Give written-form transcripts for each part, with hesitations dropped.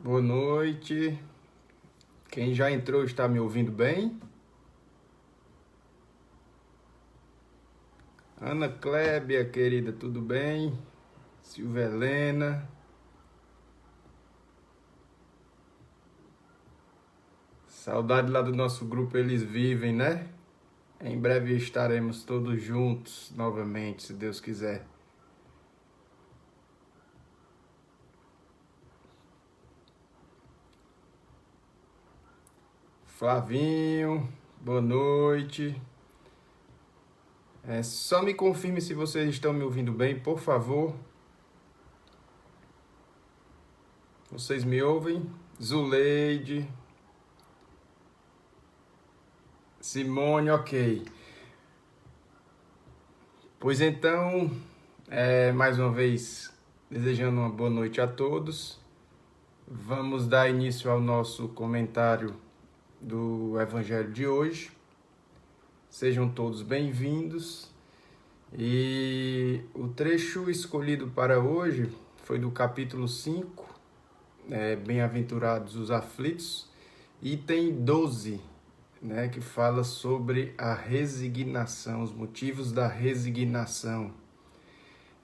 Boa noite. Quem já entrou está me ouvindo bem? Ana Clébia, querida, tudo bem? Silvia Helena. Saudade lá do nosso grupo Eles Vivem, né? Em breve estaremos todos juntos novamente, se Deus quiser. Flavinho, boa noite. Só me confirme se vocês estão me ouvindo bem, por favor. Vocês me ouvem? Zuleide. Simone, ok. Pois então, mais uma vez, desejando uma boa noite a todos. Vamos dar início ao nosso comentário do Evangelho de hoje. Sejam todos bem-vindos. E o trecho escolhido para hoje foi do capítulo 5, Bem-aventurados os aflitos, item 12, que fala sobre a resignação, os motivos da resignação.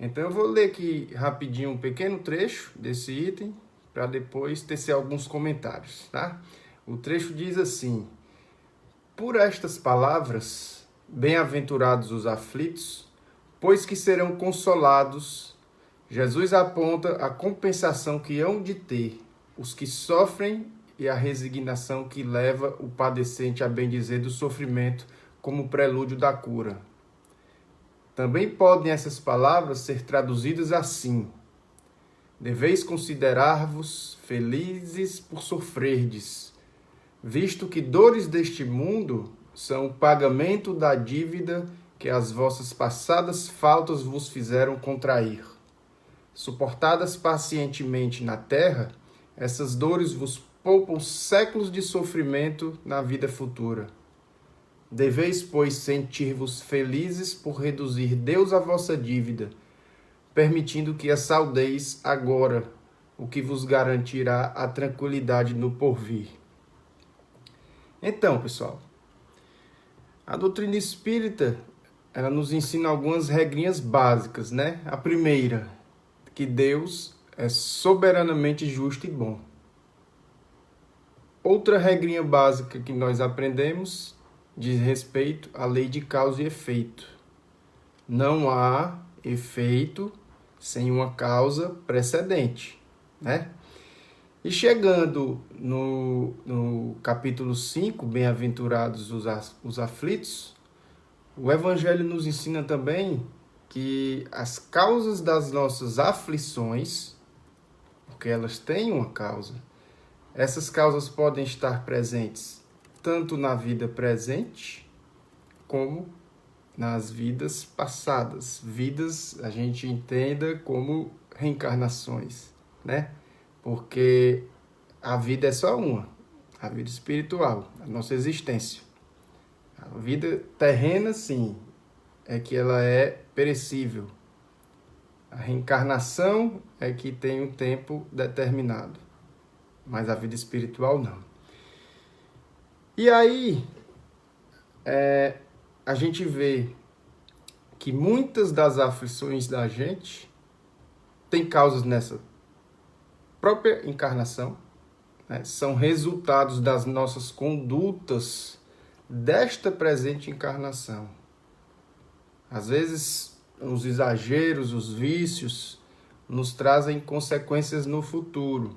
Então eu vou ler aqui rapidinho um pequeno trecho desse item, para depois tecer alguns comentários, tá? O trecho diz assim: por estas palavras, bem-aventurados os aflitos, pois que serão consolados. Jesus aponta a compensação que hão de ter os que sofrem e a resignação que leva o padecente a bendizer do sofrimento como prelúdio da cura. Também podem essas palavras ser traduzidas assim: deveis considerar-vos felizes por sofrerdes, visto que dores deste mundo são o pagamento da dívida que as vossas passadas faltas vos fizeram contrair. Suportadas pacientemente na terra, essas dores vos poupam séculos de sofrimento na vida futura. Deveis, pois, sentir-vos felizes por reduzir Deus a vossa dívida, permitindo que a saldeis agora, o que vos garantirá a tranquilidade no porvir. Então, pessoal, a doutrina espírita, ela nos ensina algumas regrinhas básicas, né? A primeira, que Deus é soberanamente justo e bom. Outra regrinha básica que nós aprendemos diz respeito à lei de causa e efeito. Não há efeito sem uma causa precedente, né? E chegando no capítulo 5, Bem-aventurados os aflitos, o Evangelho nos ensina também que as causas das nossas aflições, porque elas têm uma causa, essas causas podem estar presentes tanto na vida presente como nas vidas passadas. Vidas a gente entenda como reencarnações, né? Porque a vida é só uma, a vida espiritual, a nossa existência. A vida terrena, sim, é que ela é perecível. A reencarnação é que tem um tempo determinado, mas a vida espiritual não. E aí, a gente vê que muitas das aflições da gente têm causas nessa própria encarnação, né? São resultados das nossas condutas desta presente encarnação. Às vezes, os exageros, os vícios, nos trazem consequências no futuro.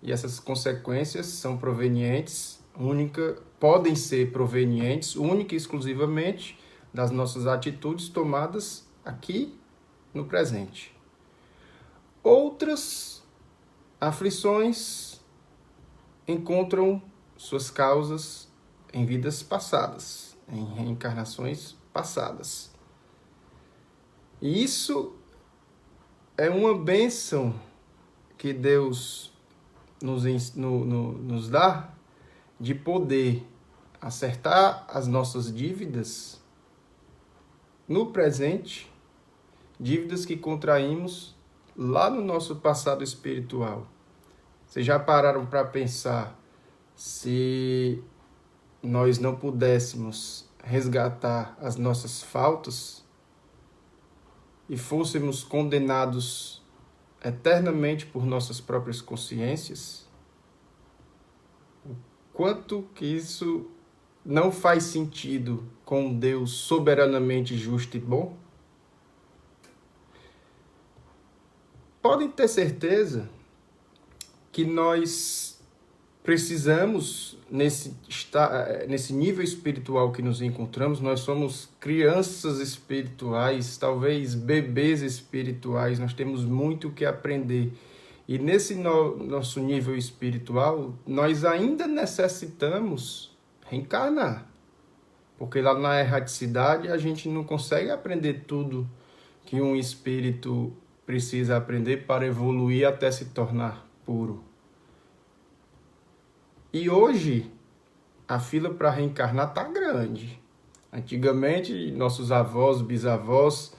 E essas consequências são podem ser provenientes única e exclusivamente das nossas atitudes tomadas aqui no presente. Outras aflições encontram suas causas em vidas passadas, em reencarnações passadas. E isso é uma bênção que Deus nos dá, de poder acertar as nossas dívidas no presente, dívidas que contraímos lá no nosso passado espiritual. Vocês já pararam para pensar se nós não pudéssemos resgatar as nossas faltas e fôssemos condenados eternamente por nossas próprias consciências? O quanto que isso não faz sentido com um Deus soberanamente justo e bom? Podem ter certeza que nós precisamos, nesse nível espiritual que nos encontramos, nós somos crianças espirituais, talvez bebês espirituais, nós temos muito o que aprender. E nesse nosso nível espiritual, nós ainda necessitamos reencarnar. Porque lá na erraticidade a gente não consegue aprender tudo que um espírito precisa aprender para evoluir até se tornar puro. E hoje, a fila para reencarnar está grande. Antigamente, nossos avós, bisavós,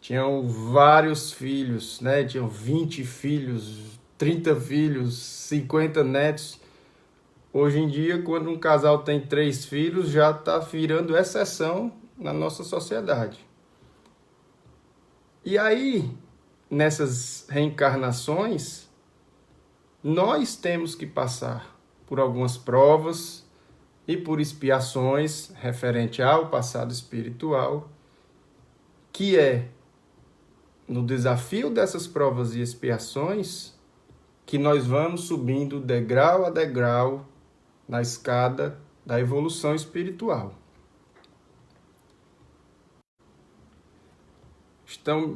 tinham vários filhos, né? Tinham 20 filhos, 30 filhos, 50 netos. Hoje em dia, quando um casal tem 3 filhos, já está virando exceção na nossa sociedade. E aí, nessas reencarnações, nós temos que passar por algumas provas e por expiações referente ao passado espiritual, que é no desafio dessas provas e expiações que nós vamos subindo degrau a degrau na escada da evolução espiritual.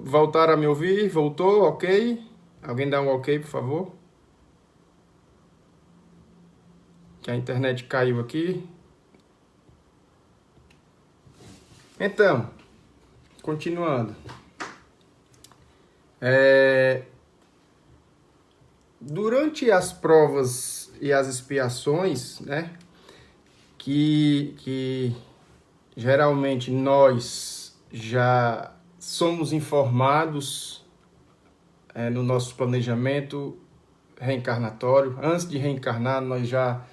Voltaram a me ouvir? Voltou? Ok? Alguém dá um ok, por favor? Que a internet caiu aqui. Então, continuando. Durante as provas e as expiações, né, que geralmente nós já somos informados no nosso planejamento reencarnatório. Antes de reencarnar, nós já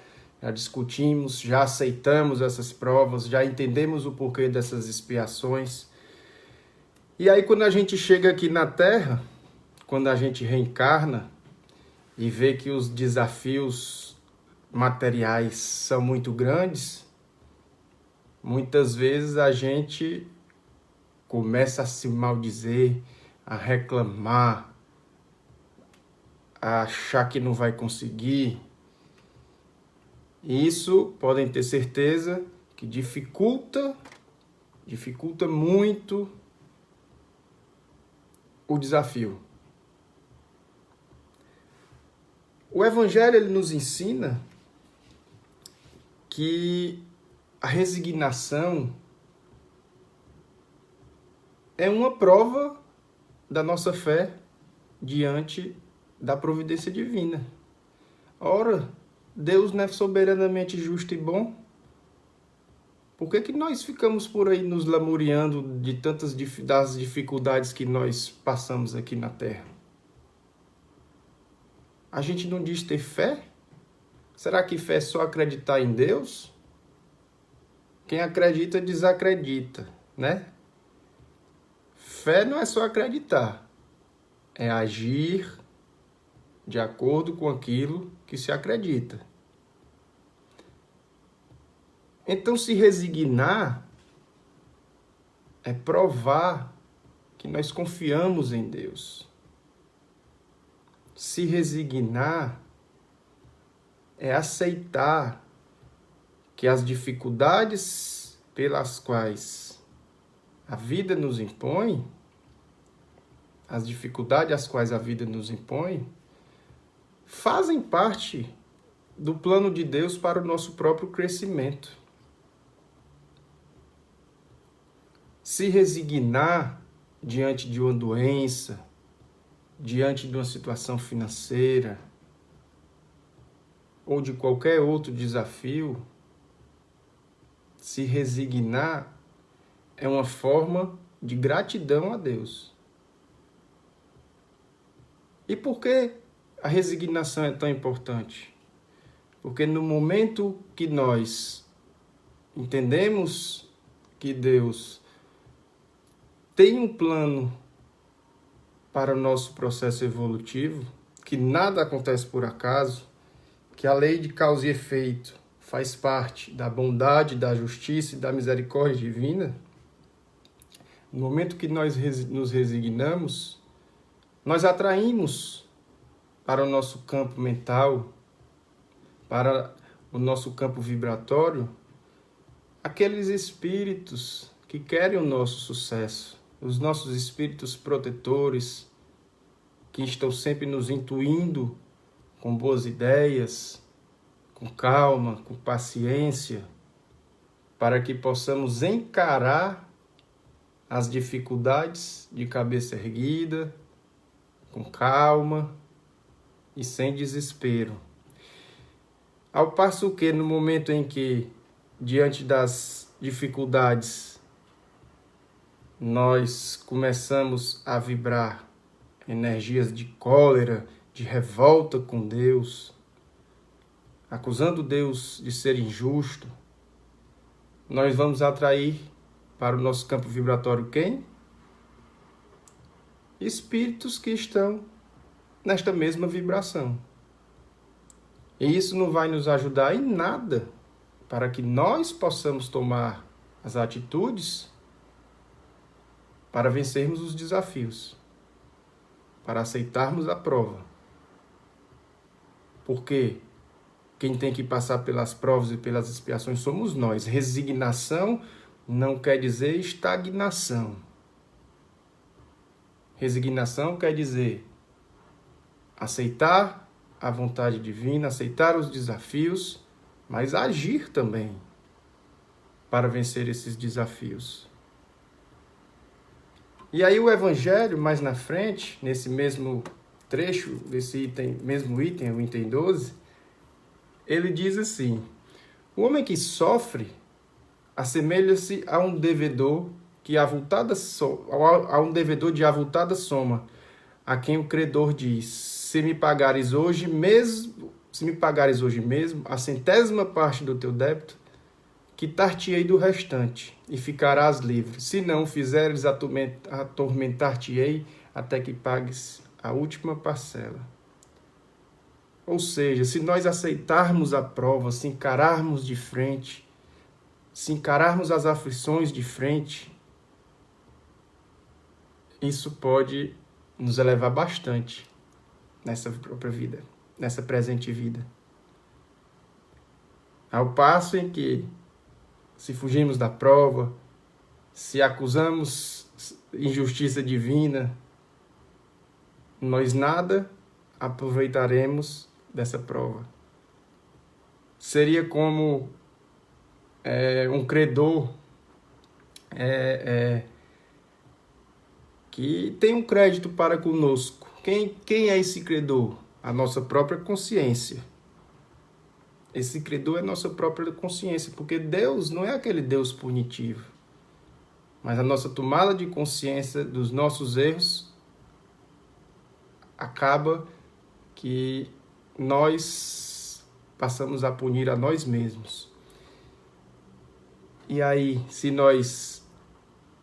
discutimos, já aceitamos essas provas, já entendemos o porquê dessas expiações. E aí, quando a gente chega aqui na Terra, quando a gente reencarna e vê que os desafios materiais são muito grandes, muitas vezes a gente começa a se maldizer, a reclamar, a achar que não vai conseguir. E isso, podem ter certeza, que dificulta muito o desafio. O Evangelho ele nos ensina que a resignação é uma prova da nossa fé diante da providência divina. Ora, Deus não é soberanamente justo e bom? Por que nós ficamos por aí nos lamuriando de tantas das dificuldades que nós passamos aqui na Terra? A gente não diz ter fé? Será que fé é só acreditar em Deus? Quem acredita, desacredita, né? Fé não é só acreditar, é agir de acordo com aquilo que se acredita. Então, se resignar é provar que nós confiamos em Deus. Se resignar é aceitar que as dificuldades pelas quais a vida nos impõe, as dificuldades às quais a vida nos impõe, fazem parte do plano de Deus para o nosso próprio crescimento. Se resignar diante de uma doença, diante de uma situação financeira ou de qualquer outro desafio, se resignar é uma forma de gratidão a Deus. E por que a resignação é tão importante? Porque no momento que nós entendemos que Deus tem um plano para o nosso processo evolutivo, que nada acontece por acaso, que a lei de causa e efeito faz parte da bondade, da justiça e da misericórdia divina, no momento que nós nos resignamos, nós atraímos para o nosso campo mental, para o nosso campo vibratório, aqueles espíritos que querem o nosso sucesso, os nossos espíritos protetores, que estão sempre nos intuindo com boas ideias, com calma, com paciência, para que possamos encarar as dificuldades de cabeça erguida, com calma e sem desespero. Ao passo que, no momento em que, diante das dificuldades, nós começamos a vibrar energias de cólera, de revolta com Deus, acusando Deus de ser injusto, nós vamos atrair para o nosso campo vibratório quem? Espíritos que estão nesta mesma vibração. E isso não vai nos ajudar em nada para que nós possamos tomar as atitudes para vencermos os desafios, para aceitarmos a prova. Porque quem tem que passar pelas provas e pelas expiações somos nós. Resignação não quer dizer estagnação. Resignação quer dizer aceitar a vontade divina, aceitar os desafios, mas agir também para vencer esses desafios. E aí o Evangelho, mais na frente, nesse mesmo trecho, desse mesmo item, o item 12, ele diz assim: o homem que sofre assemelha-se a um devedor a um devedor de avultada soma, a quem o credor diz: se me pagares hoje mesmo a 100ª parte do teu débito, quitar-te-ei do restante e ficarás livre. Se não o fizeres, atormentar-te-ei até que pagues a última parcela. Ou seja, se nós aceitarmos a prova, se encararmos de frente, se encararmos as aflições de frente, isso pode nos elevar bastante nessa própria vida, nessa presente vida. Ao passo em que, se fugimos da prova, se acusamos injustiça divina, nós nada aproveitaremos dessa prova. Seria como um credor que tem um crédito para conosco. Quem é esse credor? A nossa própria consciência. Esse credor é a nossa própria consciência, porque Deus não é aquele Deus punitivo, mas a nossa tomada de consciência dos nossos erros acaba que nós passamos a punir a nós mesmos. E aí, se nós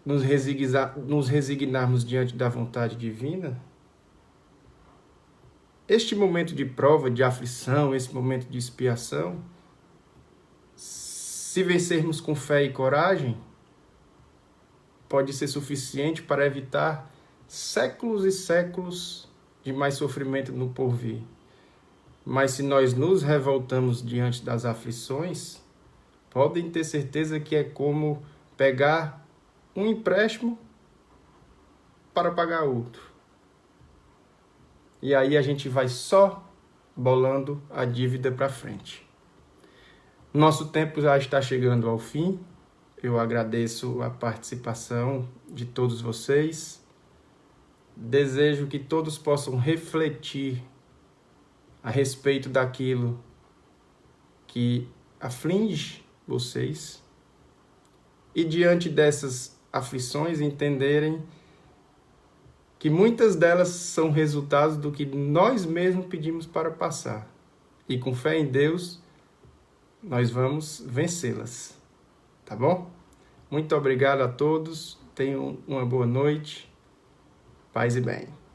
nos resignarmos diante da vontade divina, este momento de prova, de aflição, esse momento de expiação, se vencermos com fé e coragem, pode ser suficiente para evitar séculos e séculos de mais sofrimento no porvir. Mas se nós nos revoltamos diante das aflições, podem ter certeza que é como pegar um empréstimo para pagar outro. E aí a gente vai só bolando a dívida para frente. Nosso tempo já está chegando ao fim. Eu agradeço a participação de todos vocês. Desejo que todos possam refletir a respeito daquilo que aflige vocês e, diante dessas aflições, entenderem que muitas delas são resultados do que nós mesmos pedimos para passar. E com fé em Deus, nós vamos vencê-las. Tá bom? Muito obrigado a todos. Tenham uma boa noite. Paz e bem.